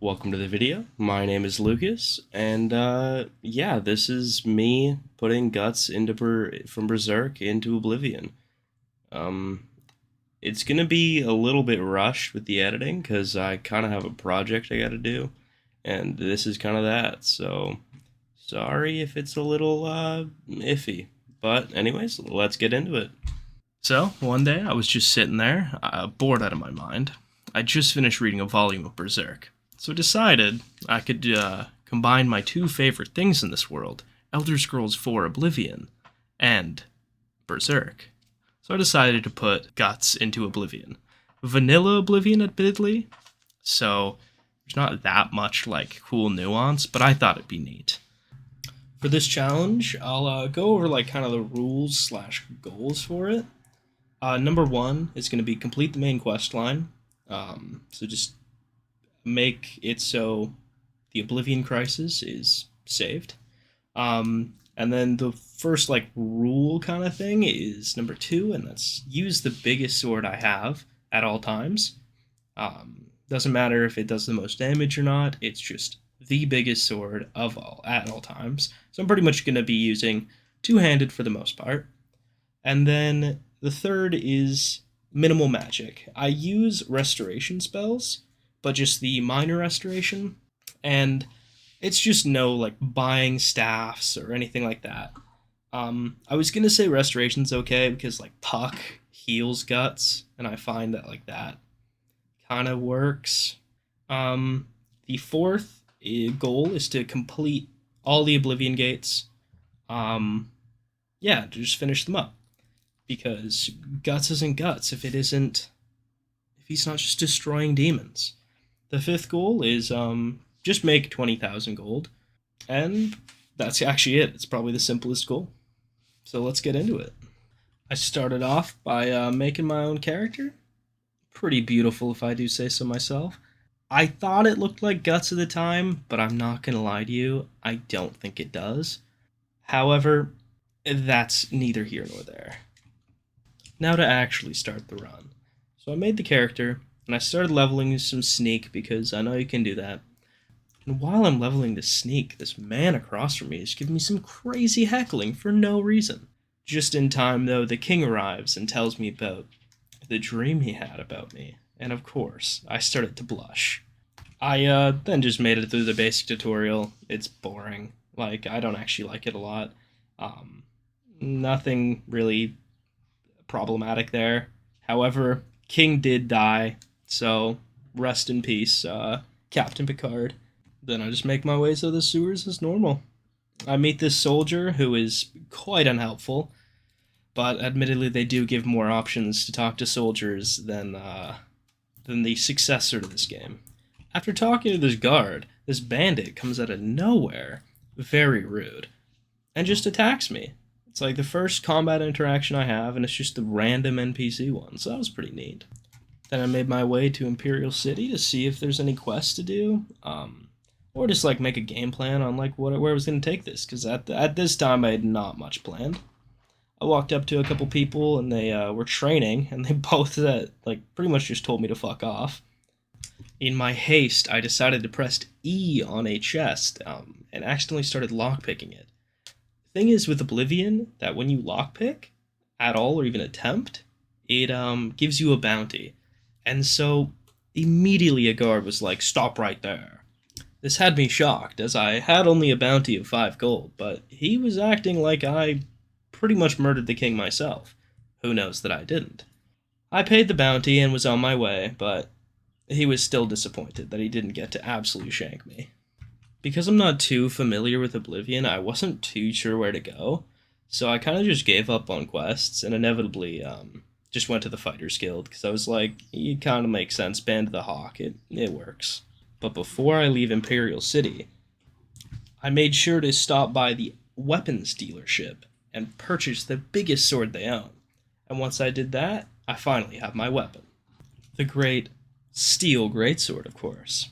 Welcome to the video. My name is Lucas, and yeah, this is me putting guts into from Berserk into Oblivion. Um, it's gonna be a little bit rushed with the editing because I kind of have a project I got to do, and this is kind of that. So sorry if it's a little iffy, but anyways, let's get into it. So one day I was just sitting there, bored out of my mind. I just finished reading a volume of Berserk, so I decided I could combine my two favorite things in this world: Elder Scrolls 4 Oblivion and Berserk. So I decided to put Guts into Oblivion. Vanilla Oblivion, admittedly, so there's not that much like cool nuance, but I thought it'd be neat. For this challenge, I'll go over like kind of the rules slash goals for it. Number one is going to be complete the main quest line. So just make it so the Oblivion Crisis is saved. And then the first like rule kind of thing is number two, and that's use the biggest sword I have at all times. Doesn't matter if it does the most damage or not. It's just the biggest sword of all at all times. So I'm pretty much going to be using two-handed for the most part. And then the third is minimal magic. I use restoration spells, but just the minor restoration, and it's just no like buying staffs or anything like that. I was gonna say restoration's okay because like Puck heals guts, and I find that like that kind of works. The fourth goal is to complete all the Oblivion gates. Yeah, to just finish them up because Guts isn't Guts if he's not just destroying demons. The fifth goal is just make 20,000 gold, and that's actually it. It's probably the simplest goal. So let's get into it. I started off by making my own character. Pretty beautiful, if I do say so myself. I thought it looked like Guts at the time, but I'm not gonna lie to you, I don't think it does. However, that's neither here nor there. Now to actually start the run. So I made the character, and I started leveling some sneak because I know you can do that. And while I'm leveling the sneak, this man across from me is giving me some crazy heckling for no reason. Just in time, though, the king arrives and tells me about the dream he had about me, and of course, I started to blush. I then just made it through the basic tutorial. It's boring. Like, I don't actually like it a lot. Nothing really problematic there. However, King did die, so rest in peace, Captain Picard. Then I just make my way through the sewers as normal. I meet this soldier who is quite unhelpful, but admittedly they do give more options to talk to soldiers than the successor to this game. After talking to this guard, this bandit comes out of nowhere, very rude, and just attacks me. It's like the first combat interaction I have, and it's just the random NPC one, so that was pretty neat. Then I made my way to Imperial City to see if there's any quests to do, or just like make a game plan on like where I was going to take this, because at this time I had not much planned. I walked up to a couple people, and they were training, and they both like pretty much just told me to fuck off. In my haste, I decided to press E on a chest, and accidentally started lockpicking it. Thing is with Oblivion that when you lockpick at all or even attempt, it gives you a bounty. And so immediately a guard was like, "Stop right there." This had me shocked, as I had only a bounty of 5 gold, but he was acting like I pretty much murdered the king myself. Who knows that I didn't. I paid the bounty and was on my way, but he was still disappointed that he didn't get to absolutely shank me. Because I'm not too familiar with Oblivion, I wasn't too sure where to go, so I kind of just gave up on quests and inevitably just went to the Fighters Guild because I was like, it kind of makes sense, Band the Hawk, it works. But before I leave Imperial City, I made sure to stop by the weapons dealership and purchase the biggest sword they own. And once I did that, I finally have my weapon. The great steel greatsword, of course.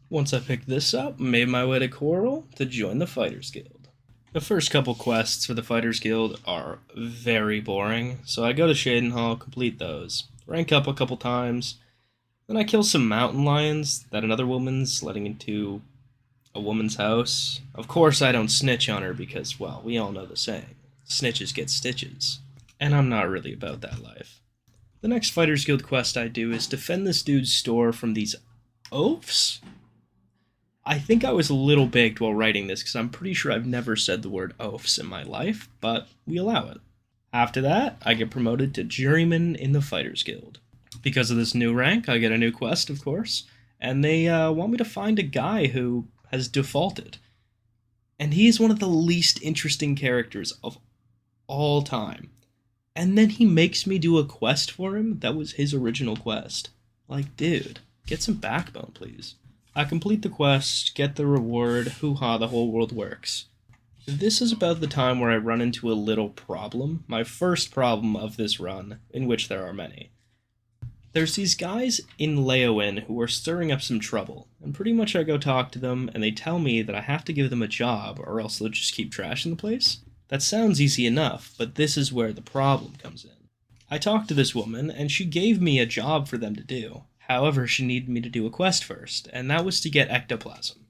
Once I picked this up, made my way to Coral to join the Fighters Guild. The first couple quests for the Fighters Guild are very boring, so I go to Shadenhall, complete those, rank up a couple times, Then I kill some mountain lions that another woman's letting into a woman's house. Of course, I don't snitch on her because, well, we all know the saying snitches get stitches. And I'm not really about that life. The next Fighters Guild quest I do is defend this dude's store from these oafs? I think I was a little baked while writing this because I'm pretty sure I've never said the word oafs in my life, but we allow it. After that, I get promoted to Juryman in the Fighters Guild. Because of this new rank, I get a new quest, of course, and they want me to find a guy who has defaulted. And he is one of the least interesting characters of all time. And then he makes me do a quest for him that was his original quest. Like, dude, get some backbone, please. I complete the quest, get the reward, hoo-ha, the whole world works. This is about the time where I run into a little problem, my first problem of this run, in which there are many. There's these guys in Leowen who are stirring up some trouble, and pretty much I go talk to them, and they tell me that I have to give them a job, or else they'll just keep trashing the place. That sounds easy enough, but this is where the problem comes in. I talked to this woman, and she gave me a job for them to do. However, she needed me to do a quest first, and that was to get ectoplasm.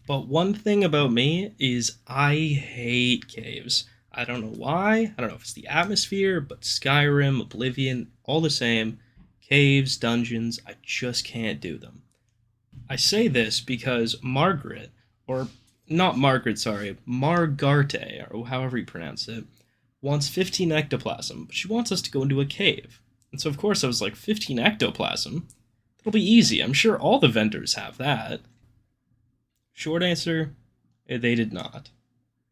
But one thing about me is I hate caves. I don't know why, I don't know if it's the atmosphere, but Skyrim, Oblivion, all the same. Caves, dungeons, I just can't do them. I say this because Margaret, or not Margaret, sorry, Margarte, or however you pronounce it, wants 15 ectoplasm, but she wants us to go into a cave. And so of course I was like, 15 ectoplasm? That'll be easy, I'm sure all the vendors have that. Short answer, they did not.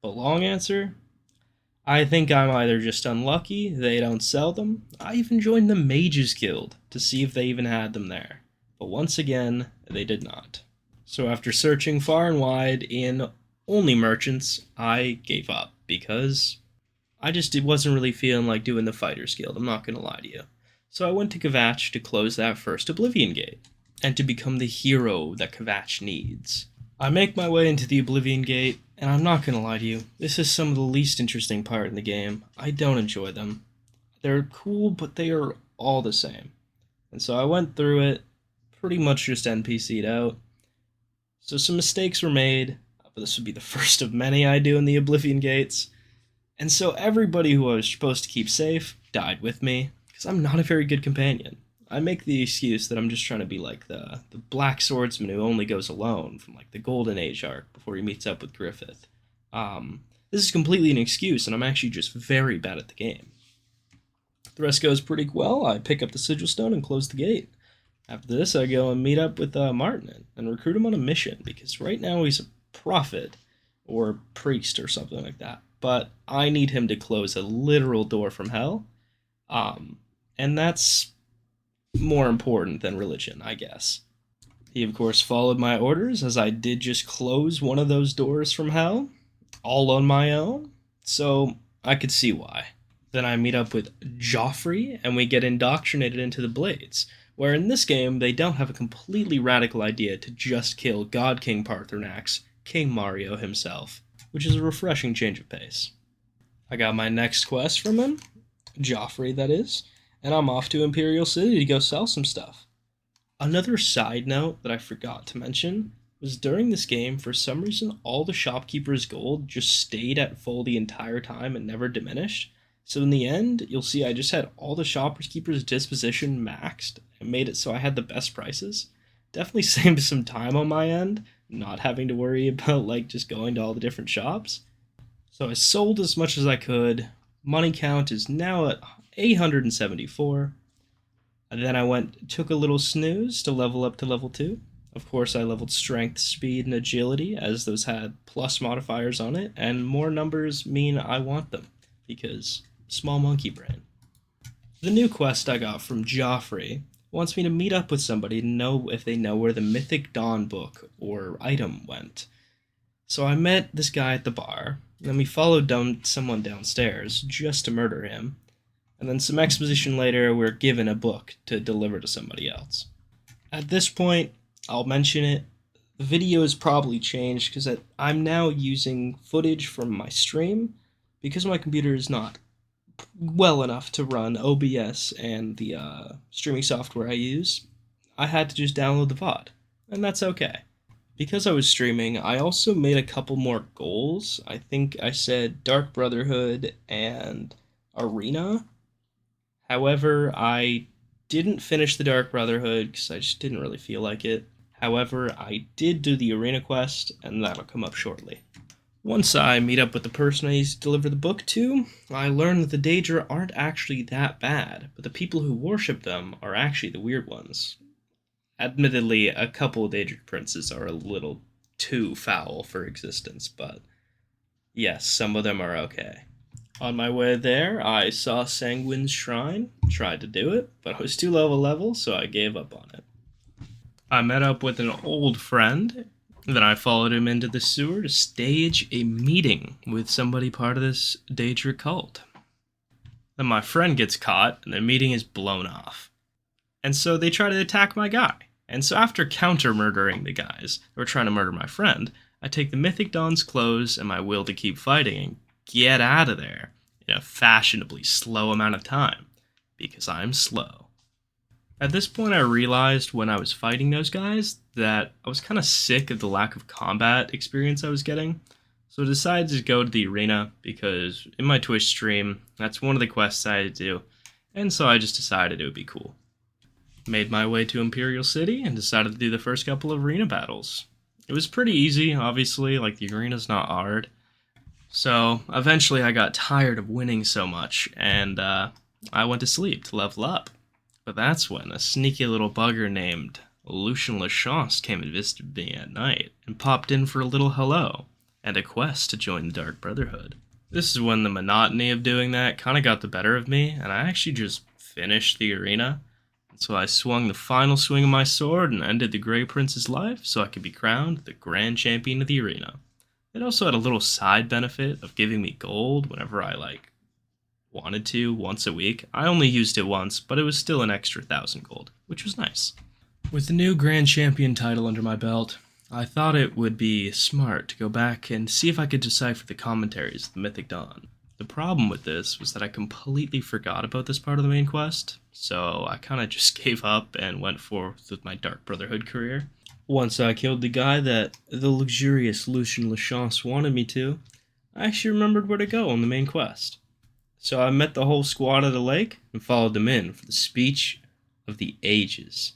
The long answer, I think I'm either just unlucky, they don't sell them. I even joined the Mages Guild to see if they even had them there. But once again, they did not. So after searching far and wide in only merchants, I gave up because I just wasn't really feeling like doing the Fighters Guild, I'm not going to lie to you. So I went to Kvatch to close that first Oblivion gate, and to become the hero that Kvatch needs. I make my way into the Oblivion Gate, and I'm not gonna lie to you, this is some of the least interesting part in the game. I don't enjoy them. They're cool, but they are all the same. And so I went through it, pretty much just NPC'd out. So some mistakes were made, but this would be the first of many I do in the Oblivion Gates. And so everybody who I was supposed to keep safe died with me, because I'm not a very good companion. I make the excuse that I'm just trying to be like the black swordsman who only goes alone from like the Golden Age arc before he meets up with Griffith. This is completely an excuse, and I'm actually just very bad at the game. The rest goes pretty well. I pick up the Sigil Stone and close the gate. After this, I go and meet up with Martin and recruit him on a mission, because right now he's a prophet or priest or something like that. But I need him to close a literal door from hell. And that's more important than religion, I guess. He, of course, followed my orders, as I did just close one of those doors from hell, all on my own, so I could see why. Then I meet up with Joffrey, and we get indoctrinated into the Blades, where in this game, they don't have a completely radical idea to just kill God King Paarthurnax, King Mario himself, which is a refreshing change of pace. I got my next quest from him, Joffrey that is, and I'm off to Imperial City to go sell some stuff. Another side note that I forgot to mention was during this game, for some reason, all the shopkeepers' gold just stayed at full the entire time and never diminished. So in the end, you'll see I just had all the shopkeepers' disposition maxed and made it so I had the best prices. Definitely saved some time on my end, not having to worry about like just going to all the different shops. So I sold as much as I could. Money count is now at 874. And then I took a little snooze to level up to level 2. Of course, I leveled strength, speed, and agility, as those had plus modifiers on it, and more numbers mean I want them, because small monkey brain. The new quest I got from Joffrey wants me to meet up with somebody to know if they know where the Mythic Dawn book or item went. So I met this guy at the bar, and then we followed someone downstairs just to murder him. And then some exposition later, we're given a book to deliver to somebody else. At this point, I'll mention it, the video has probably changed because I'm now using footage from my stream because my computer is not well enough to run OBS and the streaming software I use. I had to just download the VOD, and that's okay. Because I was streaming, I also made a couple more goals. I think I said Dark Brotherhood and Arena. However, I didn't finish the Dark Brotherhood because I just didn't really feel like it. However, I did do the Arena quest, and that'll come up shortly. Once I meet up with the person I used to deliver the book to, I learn that the Daedra aren't actually that bad, but the people who worship them are actually the weird ones. Admittedly, a couple of Daedric princes are a little too foul for existence, but yes, some of them are okay. On my way there, I saw Sanguine's Shrine, tried to do it, but I was too low a level, so I gave up on it. I met up with an old friend, then I followed him into the sewer to stage a meeting with somebody part of this Daedric cult. Then my friend gets caught, and the meeting is blown off. And so they try to attack my guy. And so after counter-murdering the guys who were trying to murder my friend, I take the Mythic Dawn's clothes and my will to keep fighting and get out of there in a fashionably slow amount of time, because I'm slow. At this point I realized when I was fighting those guys that I was kind of sick of the lack of combat experience I was getting, so I decided to go to the arena because in my Twitch stream, that's one of the quests I had to do, and so I just decided it would be cool. Made my way to Imperial City and decided to do the first couple of arena battles. It was pretty easy, obviously, like the arena's not hard. So eventually I got tired of winning so much, and I went to sleep to level up. But that's when a sneaky little bugger named Lucian Lachance came and visited me at night and popped in for a little hello and a quest to join the Dark Brotherhood. This is when the monotony of doing that kind of got the better of me, and I actually just finished the arena. So I swung the final swing of my sword and ended the Grey Prince's life so I could be crowned the Grand Champion of the arena. It also had a little side benefit of giving me gold whenever I wanted to once a week. I only used it once, but it was still an extra 1,000 gold, which was nice. With the new Grand Champion title under my belt, I thought it would be smart to go back and see if I could decipher the commentaries of the Mythic Dawn. The problem with this was that I completely forgot about this part of the main quest, so I kind of just gave up and went forth with my Dark Brotherhood career. Once I killed the guy that the luxurious Lucian Lachance wanted me to, I actually remembered where to go on the main quest. So I met the whole squad at a lake and followed them in for the speech of the ages.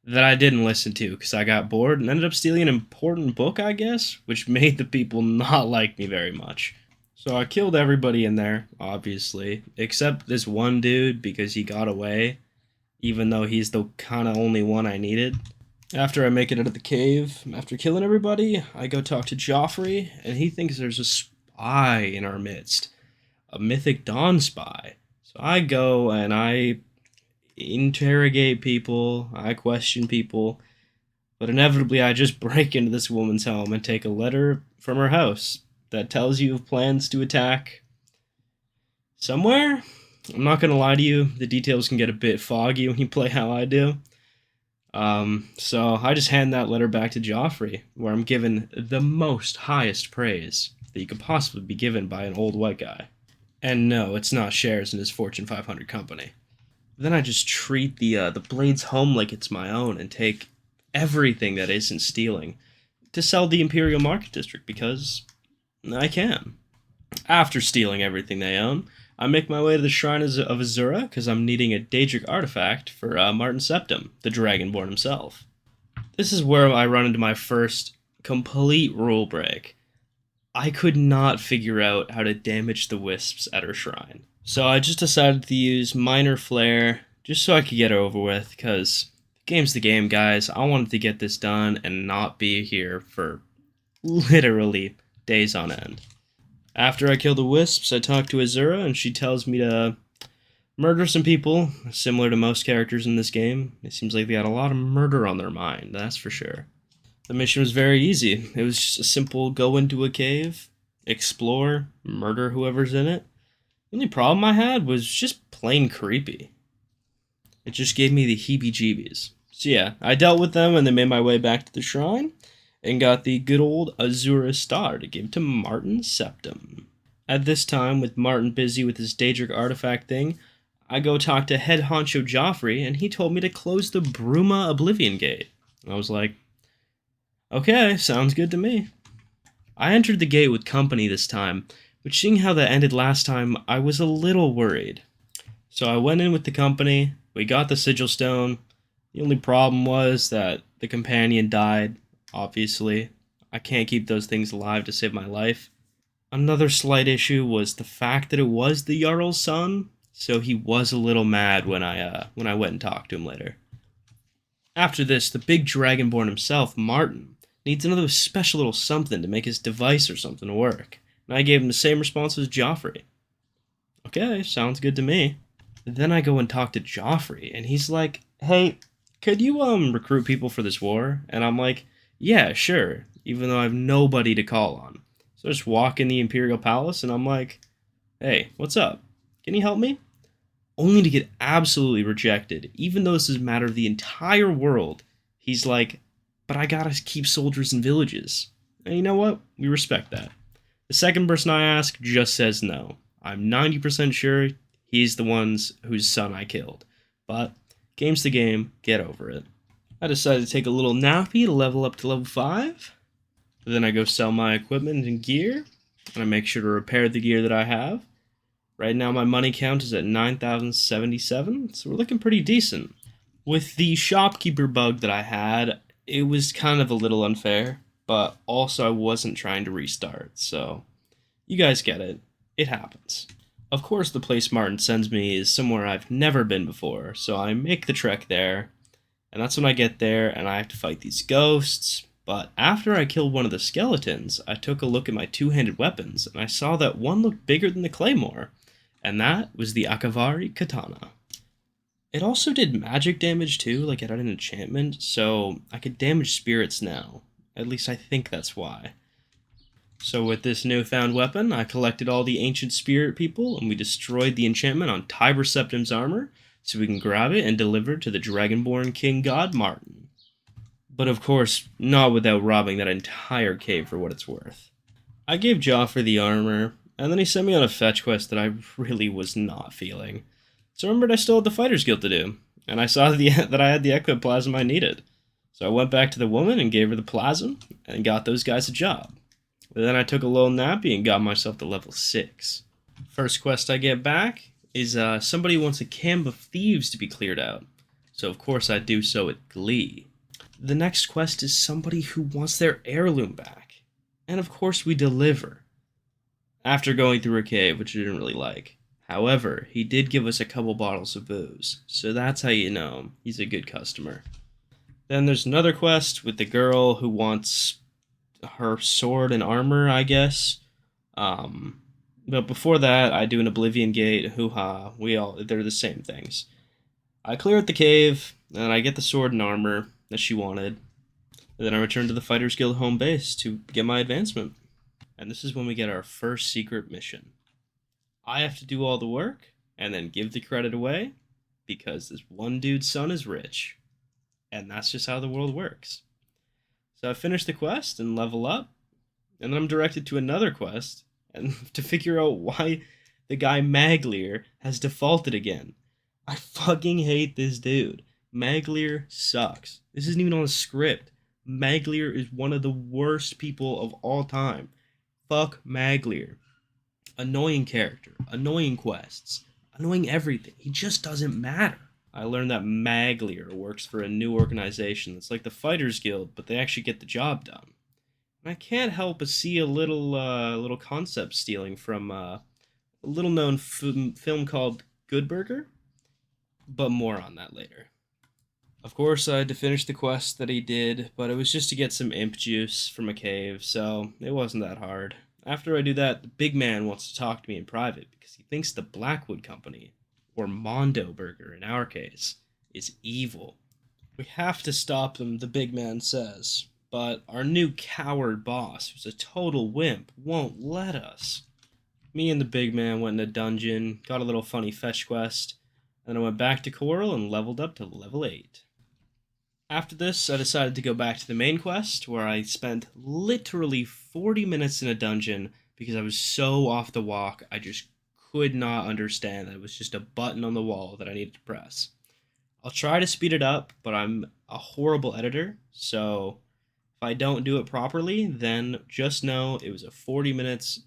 That I didn't listen to because I got bored and ended up stealing an important book, I guess, which made the people not like me very much. So I killed everybody in there, obviously, except this one dude because he got away, even though he's the kind of only one I needed. After I make it out of the cave, after killing everybody, I go talk to Joffrey, and he thinks there's a spy in our midst. A Mythic Dawn spy. So I go and I interrogate people, I question people, but inevitably I just break into this woman's home and take a letter from her house that tells you of plans to attack somewhere. I'm not gonna lie to you, the details can get a bit foggy when you play how I do. So I just hand that letter back to Joffrey, where I'm given the most highest praise that you could possibly be given by an old white guy. And no, it's not shares in his Fortune 500 company. Then I just treat the Blades home like it's my own and take everything that isn't stealing to sell the Imperial Market District because I can. After stealing everything they own, I make my way to the Shrine of Azura because I'm needing a Daedric artifact for Martin Septim, the Dragonborn himself. This is where I run into my first complete rule break. I could not figure out how to damage the wisps at her shrine. So I just decided to use Minor Flare just so I could get it over with, because the game's the game, guys. I wanted to get this done and not be here for literally days on end. After I kill the wisps, I talk to Azura, and she tells me to murder some people, similar to most characters in this game. It seems like they got a lot of murder on their mind, that's for sure. The mission was very easy. It was just a simple go into a cave, explore, murder whoever's in it. The only problem I had was just plain creepy. It just gave me the heebie-jeebies. So yeah, I dealt with them and then made my way back to the shrine and got the good old Azura Star to give to Martin Septim. At this time, with Martin busy with his Daedric artifact thing, I go talk to head honcho Joffrey, and he told me to close the Bruma Oblivion gate. I was like, okay, sounds good to me. I entered the gate with company this time, but seeing how that ended last time, I was a little worried. So I went in with the company, we got the sigil stone. The only problem was that the companion died, obviously. I can't keep those things alive to save my life. Another slight issue was the fact that it was the Jarl's son, so he was a little mad when I went and talked to him later. After this, the big dragonborn himself, Martin, needs another special little something to make his device or something work. And I gave him the same response as Joffrey. Okay, sounds good to me. Then I go and talk to Joffrey, and he's like, hey, could you recruit people for this war? And I'm like, yeah, sure, even though I have nobody to call on. So I just walk in the Imperial Palace, and I'm like, hey, what's up? Can you help me? Only to get absolutely rejected, even though this is a matter of the entire world. He's like, but I gotta keep soldiers in villages. And you know what? We respect that. The second person I ask just says no. I'm 90% sure he's the ones whose son I killed. But, game's the game, get over it. I decided to take a little nappy to level up to level 5. Then I go sell my equipment and gear, and I make sure to repair the gear that I have. Right now my money count is at 9,077, so we're looking pretty decent. With the shopkeeper bug that I had, it was kind of a little unfair, but also I wasn't trying to restart, so you guys get it. It happens. Of course the place Martin sends me is somewhere I've never been before, so I make the trek there, and that's when I get there and I have to fight these ghosts. But after I killed one of the skeletons, I took a look at my two-handed weapons, and I saw that one looked bigger than the claymore, and that was the Akavari Katana. It also did magic damage too, like it had an enchantment, so I could damage spirits now. At least I think that's why. So with this newfound weapon, I collected all the ancient spirit people, and we destroyed the enchantment on Tiber Septim's armor, so we can grab it and deliver it to the Dragonborn King God Martin. But of course, not without robbing that entire cave for what it's worth. I gave Joffrey the armor, and then he sent me on a fetch quest that I really was not feeling. So I remembered I still had the Fighters Guild to do, and I saw that I had the ectoplasm I needed. So I went back to the woman and gave her the plasm, and got those guys a job. Then I took a little nappy and got myself to level 6. First quest I get back is somebody wants a camp of thieves to be cleared out. So of course I do so with glee. The next quest is somebody who wants their heirloom back. And of course we deliver. After going through a cave, which I didn't really like. However, he did give us a couple bottles of booze, so that's how you know he's a good customer. Then there's another quest with the girl who wants her sword and armor, I guess. But before that, I do an Oblivion gate, hoo-ha, they're the same things. I clear out the cave, and I get the sword and armor that she wanted. And then I return to the Fighters Guild home base to get my advancement. And this is when we get our first secret mission. I have to do all the work, and then give the credit away, because this one dude's son is rich. And that's just how the world works. So I finish the quest and level up, and then I'm directed to another quest, and to figure out why the guy Maglier has defaulted again. I fucking hate this dude. Maglier sucks. This isn't even on the script. Maglier is one of the worst people of all time. Fuck Maglier. Annoying character. Annoying quests. Annoying everything. He just doesn't matter. I learned that Maglier works for a new organization that's like the Fighters Guild, but they actually get the job done. And I can't help but see a little concept stealing from a little-known film called Good Burger, but more on that later. Of course, I had to finish the quest that he did, but it was just to get some imp juice from a cave, so it wasn't that hard. After I do that, the big man wants to talk to me in private because he thinks the Blackwood Company, or Mondo Burger in our case, is evil. We have to stop them, the big man says, but our new coward boss, who's a total wimp, won't let us. Me and the big man went in a dungeon, got a little funny fetch quest, and I went back to Coral and leveled up to level 8. After this, I decided to go back to the main quest, where I spent literally 40 minutes in a dungeon because I was so off the walk, I just could not understand that it was just a button on the wall that I needed to press. I'll try to speed it up, but I'm a horrible editor, so if I don't do it properly, then just know it was a 40 minutes.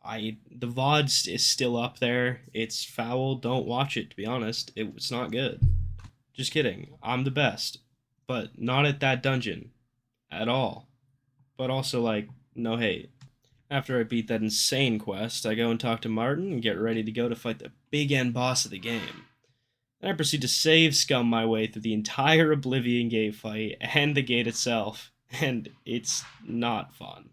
The VOD is still up there. It's foul. Don't watch it, to be honest. It's not good. Just kidding. I'm the best, but not at that dungeon at all. But also, like, no hate. After I beat that insane quest, I go and talk to Martin and get ready to go to fight the big end boss of the game. Then I proceed to save scum my way through the entire Oblivion gate fight and the gate itself, and it's not fun.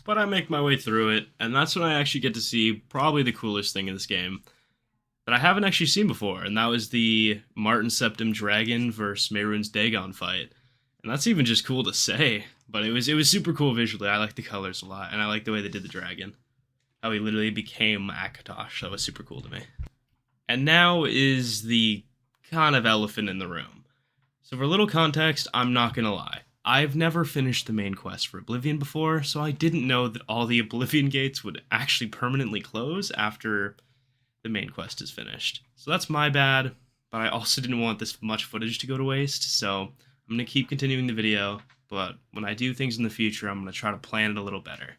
But I make my way through it, and that's when I actually get to see probably the coolest thing in this game that I haven't actually seen before, and that was the Martin Septim Dragon versus Mehrunes Dagon fight. And that's even just cool to say, but it was super cool visually. I like the colors a lot, and I like the way they did the dragon. How he literally became Akatosh. That was super cool to me. And now is the kind of elephant in the room. So for a little context, I'm not gonna lie. I've never finished the main quest for Oblivion before, so I didn't know that all the Oblivion gates would actually permanently close after the main quest is finished. So that's my bad, but I also didn't want this much footage to go to waste, so I'm going to keep continuing the video, but when I do things in the future, I'm going to try to plan it a little better.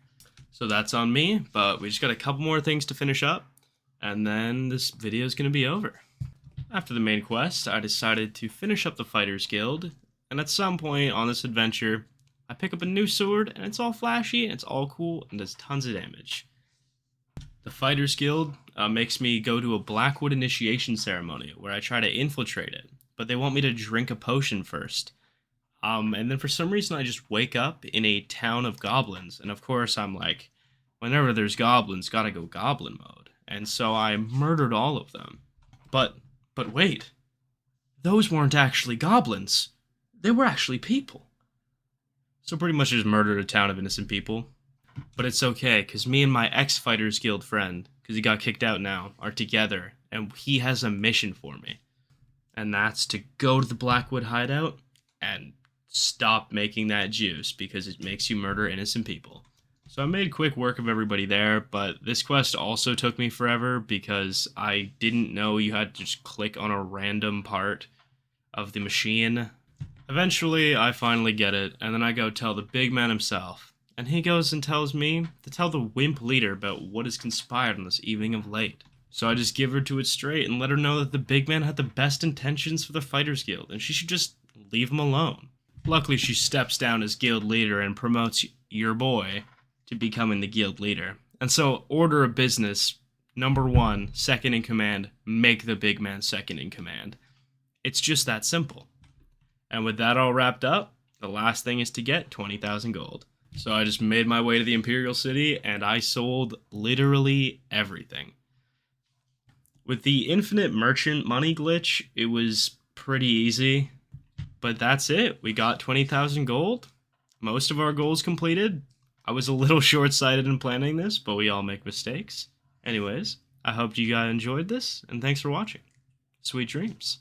So that's on me, but we just got a couple more things to finish up, and then this video is going to be over. After the main quest, I decided to finish up the Fighters Guild, and at some point on this adventure, I pick up a new sword, and it's all flashy, and it's all cool, and does tons of damage. The Fighters Guild makes me go to a Blackwood initiation ceremony, where I try to infiltrate it, but they want me to drink a potion first. And then for some reason I just wake up in a town of goblins, and of course I'm like, whenever there's goblins, gotta go goblin mode. And so I murdered all of them. But wait, those weren't actually goblins. They were actually people. So pretty much just murdered a town of innocent people. But it's okay, because me and my ex-Fighters Guild friend, because he got kicked out now, are together, and he has a mission for me. And that's to go to the Blackwood hideout and stop making that juice, because it makes you murder innocent people. So I made quick work of everybody there, but this quest also took me forever, because I didn't know you had to just click on a random part of the machine. Eventually, I finally get it, and then I go tell the big man himself. And he goes and tells me to tell the wimp leader about what has conspired on this evening of late. So I just give her to it straight and let her know that the big man had the best intentions for the Fighters Guild, and she should just leave him alone. Luckily, she steps down as guild leader and promotes your boy to becoming the guild leader. And so, order of business, number 1, second in command, make the big man second in command. It's just that simple. And with that all wrapped up, the last thing is to get 20,000 gold. So I just made my way to the Imperial City, and I sold literally everything. With the infinite merchant money glitch, it was pretty easy. But that's it. We got 20,000 gold. Most of our goals completed. I was a little short-sighted in planning this, but we all make mistakes. Anyways, I hope you guys enjoyed this, and thanks for watching. Sweet dreams.